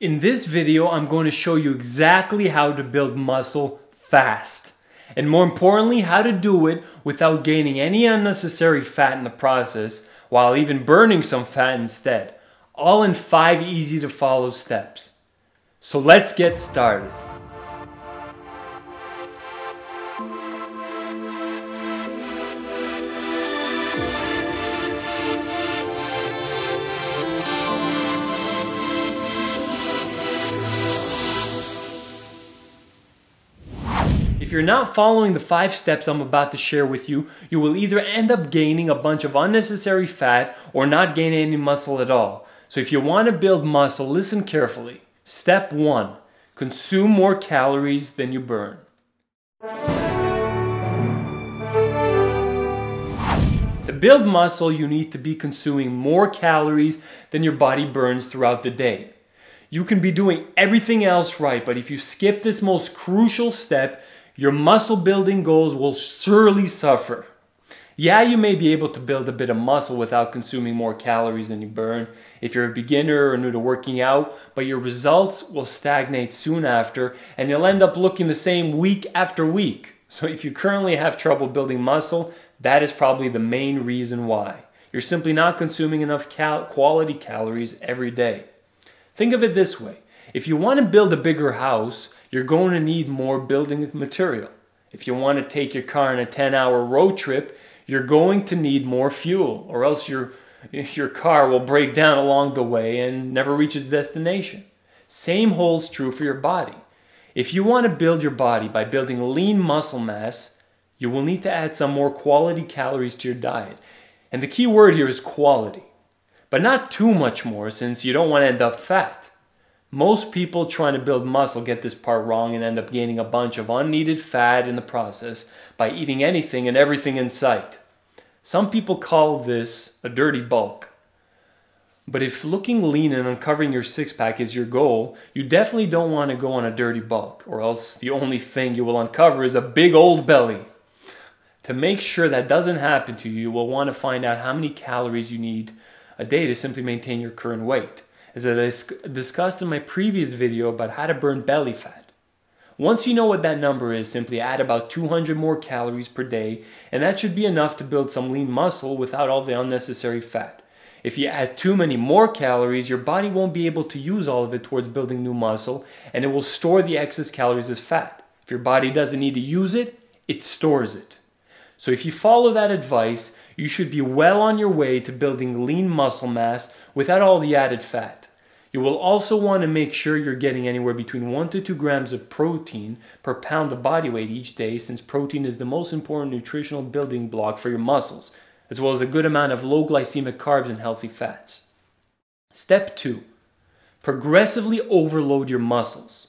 In this video, I'm going to show you exactly how to build muscle fast. And more importantly, how to do it without gaining any unnecessary fat in the process, while even burning some fat instead. All in 5 easy to follow steps. So let's get started. If you're not following the 5 steps I'm about to share with you, you will either end up gaining a bunch of unnecessary fat or not gain any muscle at all. So if you want to build muscle, listen carefully. Step 1. Consume more calories than you burn. To build muscle, you need to be consuming more calories than your body burns throughout the day. You can be doing everything else right, but if you skip this most crucial step, your muscle building goals will surely suffer. Yeah, you may be able to build a bit of muscle without consuming more calories than you burn if you're a beginner or new to working out, but your results will stagnate soon after and you'll end up looking the same week after week. So if you currently have trouble building muscle, that is probably the main reason why. You're simply not consuming enough quality calories every day. Think of it this way. If you want to build a bigger house, you're going to need more building material. If you want to take your car on a 10-hour road trip, you're going to need more fuel, or else your car will break down along the way and never reach its destination. Same holds true for your body. If you want to build your body by building lean muscle mass, you will need to add some more quality calories to your diet. And the key word here is quality. But not too much more, since you don't want to end up fat. Most people trying to build muscle get this part wrong and end up gaining a bunch of unneeded fat in the process by eating anything and everything in sight. Some people call this a dirty bulk. But if looking lean and uncovering your six-pack is your goal, you definitely don't want to go on a dirty bulk, or else the only thing you will uncover is a big old belly. To make sure that doesn't happen to you, you will want to find out how many calories you need a day to simply maintain your current weight, as I discussed in my previous video about how to burn belly fat. Once you know what that number is, simply add about 200 more calories per day, and that should be enough to build some lean muscle without all the unnecessary fat. If you add too many more calories, your body won't be able to use all of it towards building new muscle, and it will store the excess calories as fat. If your body doesn't need to use it, it stores it. So if you follow that advice, you should be well on your way to building lean muscle mass without all the added fat. You will also want to make sure you're getting anywhere between 1 to 2 grams of protein per pound of body weight each day, since protein is the most important nutritional building block for your muscles, as well as a good amount of low glycemic carbs and healthy fats. Step 2. Progressively overload your muscles.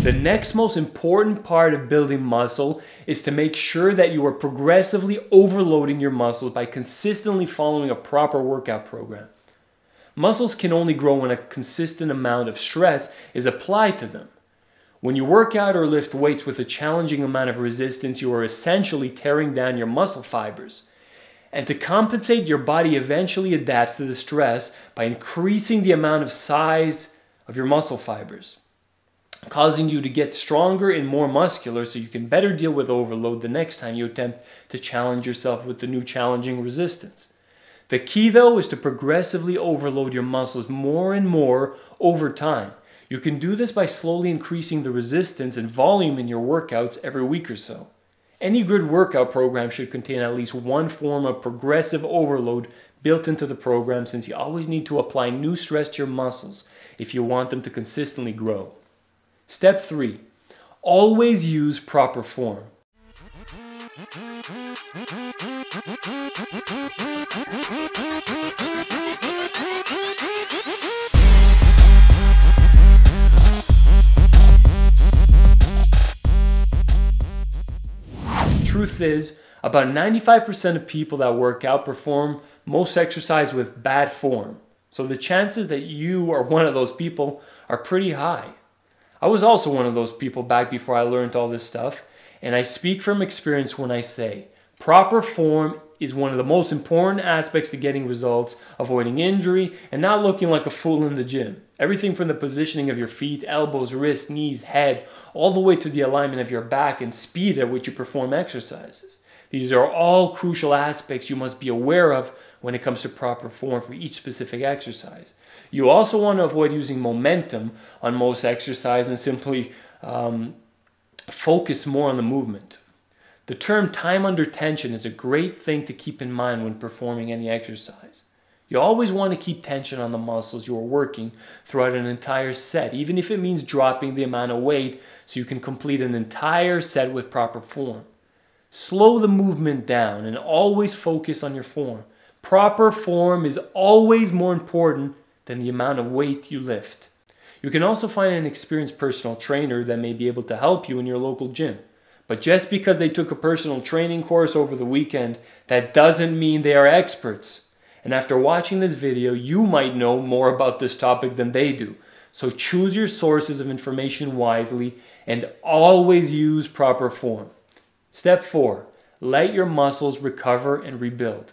The next most important part of building muscle is to make sure that you are progressively overloading your muscles by consistently following a proper workout program. Muscles can only grow when a consistent amount of stress is applied to them. When you work out or lift weights with a challenging amount of resistance, you are essentially tearing down your muscle fibers. And to compensate, your body eventually adapts to the stress by increasing the amount of size of your muscle fibers, causing you to get stronger and more muscular so you can better deal with overload the next time you attempt to challenge yourself with the new challenging resistance. The key though is to progressively overload your muscles more and more over time. You can do this by slowly increasing the resistance and volume in your workouts every week or so. Any good workout program should contain at least one form of progressive overload built into the program, since you always need to apply new stress to your muscles if you want them to consistently grow. Step 3. Always use proper form. Truth is, about 95% of people that work out perform most exercise with bad form. So the chances that you are one of those people are pretty high. I was also one of those people back before I learned all this stuff, And I speak from experience when I say, proper form is one of the most important aspects to getting results, avoiding injury, and not looking like a fool in the gym. Everything from the positioning of your feet, elbows, wrists, knees, head, all the way to the alignment of your back and speed at which you perform exercises. These are all crucial aspects you must be aware of when it comes to proper form for each specific exercise. You also want to avoid using momentum on most exercise and simply focus more on the movement. The term time under tension is a great thing to keep in mind when performing any exercise. You always want to keep tension on the muscles you are working throughout an entire set, even if it means dropping the amount of weight so you can complete an entire set with proper form. Slow the movement down and always focus on your form. Proper form is always more important than the amount of weight you lift. You can also find an experienced personal trainer that may be able to help you in your local gym. But just because they took a personal training course over the weekend, that doesn't mean they are experts. And after watching this video, you might know more about this topic than they do. So choose your sources of information wisely and always use proper form. Step 4. Let your muscles recover and rebuild.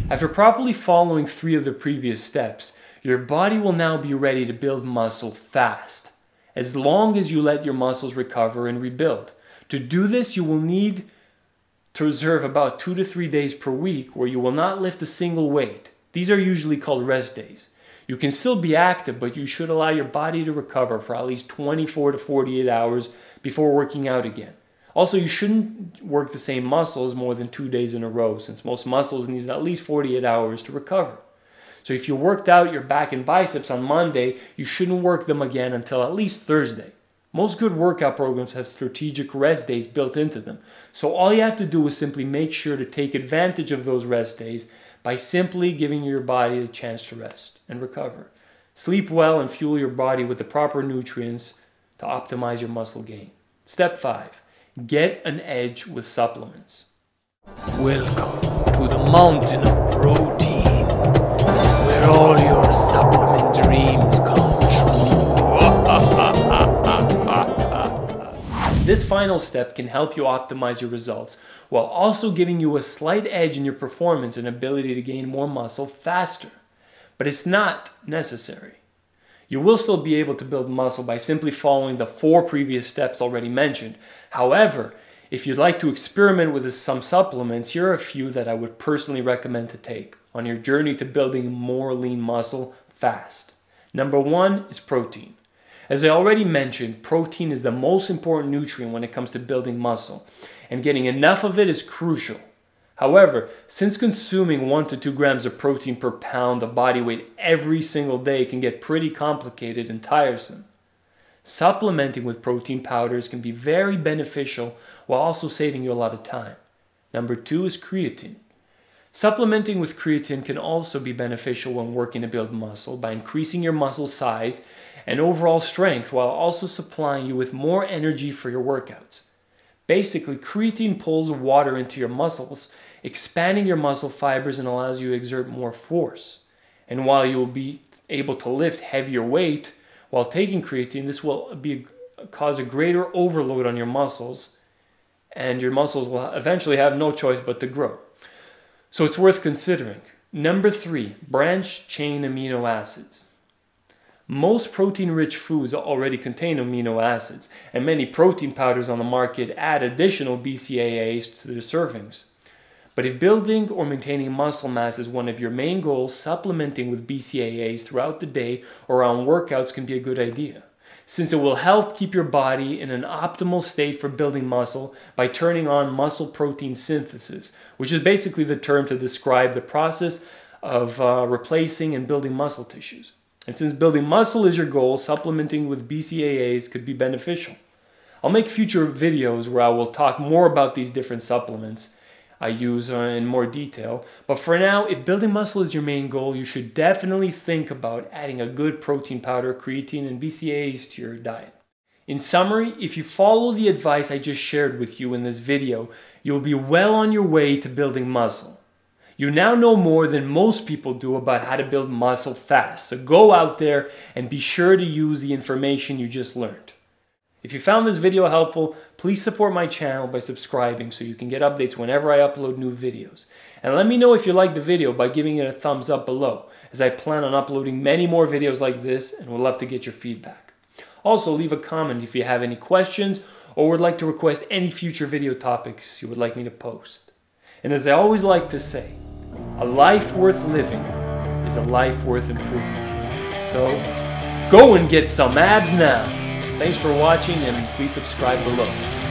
After properly following 3 of the previous steps, your body will now be ready to build muscle fast, as long as you let your muscles recover and rebuild. To do this, you will need to reserve about 2 to 3 days per week where you will not lift a single weight. These are usually called rest days. You can still be active, but you should allow your body to recover for at least 24 to 48 hours before working out again. Also, you shouldn't work the same muscles more than 2 days in a row, since most muscles need at least 48 hours to recover. So if you worked out your back and biceps on Monday, you shouldn't work them again until at least Thursday. Most good workout programs have strategic rest days built into them. So all you have to do is simply make sure to take advantage of those rest days by simply giving your body a chance to rest and recover. Sleep well and fuel your body with the proper nutrients to optimize your muscle gain. Step 5. Get an edge with supplements. Welcome to the mountain of protein, where all your supplement dreams come true. This final step can help you optimize your results while also giving you a slight edge in your performance and ability to gain more muscle faster. But it's not necessary. You will still be able to build muscle by simply following the 4 previous steps already mentioned. However, if you'd like to experiment with some supplements, here are a few that I would personally recommend to take on your journey to building more lean muscle fast. Number 1 is protein. As I already mentioned, protein is the most important nutrient when it comes to building muscle, and getting enough of it is crucial. However, since consuming 1 to 2 grams of protein per pound of body weight every single day can get pretty complicated and tiresome, supplementing with protein powders can be very beneficial while also saving you a lot of time. Number 2 is creatine. Supplementing with creatine can also be beneficial when working to build muscle by increasing your muscle size and overall strength while also supplying you with more energy for your workouts. Basically, creatine pulls water into your muscles, expanding your muscle fibers and allows you to exert more force. And while you'll be able to lift heavier weight while taking creatine, this will cause a greater overload on your muscles, and your muscles will eventually have no choice but to grow. So it's worth considering. Number 3, branched chain amino acids. Most protein-rich foods already contain amino acids, and many protein powders on the market add additional BCAAs to their servings. But if building or maintaining muscle mass is one of your main goals, supplementing with BCAAs throughout the day or around workouts can be a good idea, since it will help keep your body in an optimal state for building muscle by turning on muscle protein synthesis, which is basically the term to describe the process of replacing and building muscle tissues. And since building muscle is your goal, supplementing with BCAAs could be beneficial. I'll make future videos where I will talk more about these different supplements I use in more detail. But for now, if building muscle is your main goal, you should definitely think about adding a good protein powder, creatine, and BCAAs to your diet. In summary, if you follow the advice I just shared with you in this video, you'll be well on your way to building muscle. You now know more than most people do about how to build muscle fast. So go out there and be sure to use the information you just learned. If you found this video helpful, please support my channel by subscribing so you can get updates whenever I upload new videos. And let me know if you liked the video by giving it a thumbs up below, as I plan on uploading many more videos like this and would love to get your feedback. Also, leave a comment if you have any questions or would like to request any future video topics you would like me to post. And as I always like to say, a life worth living is a life worth improving. So, go and get some abs now. Thanks for watching and please subscribe below.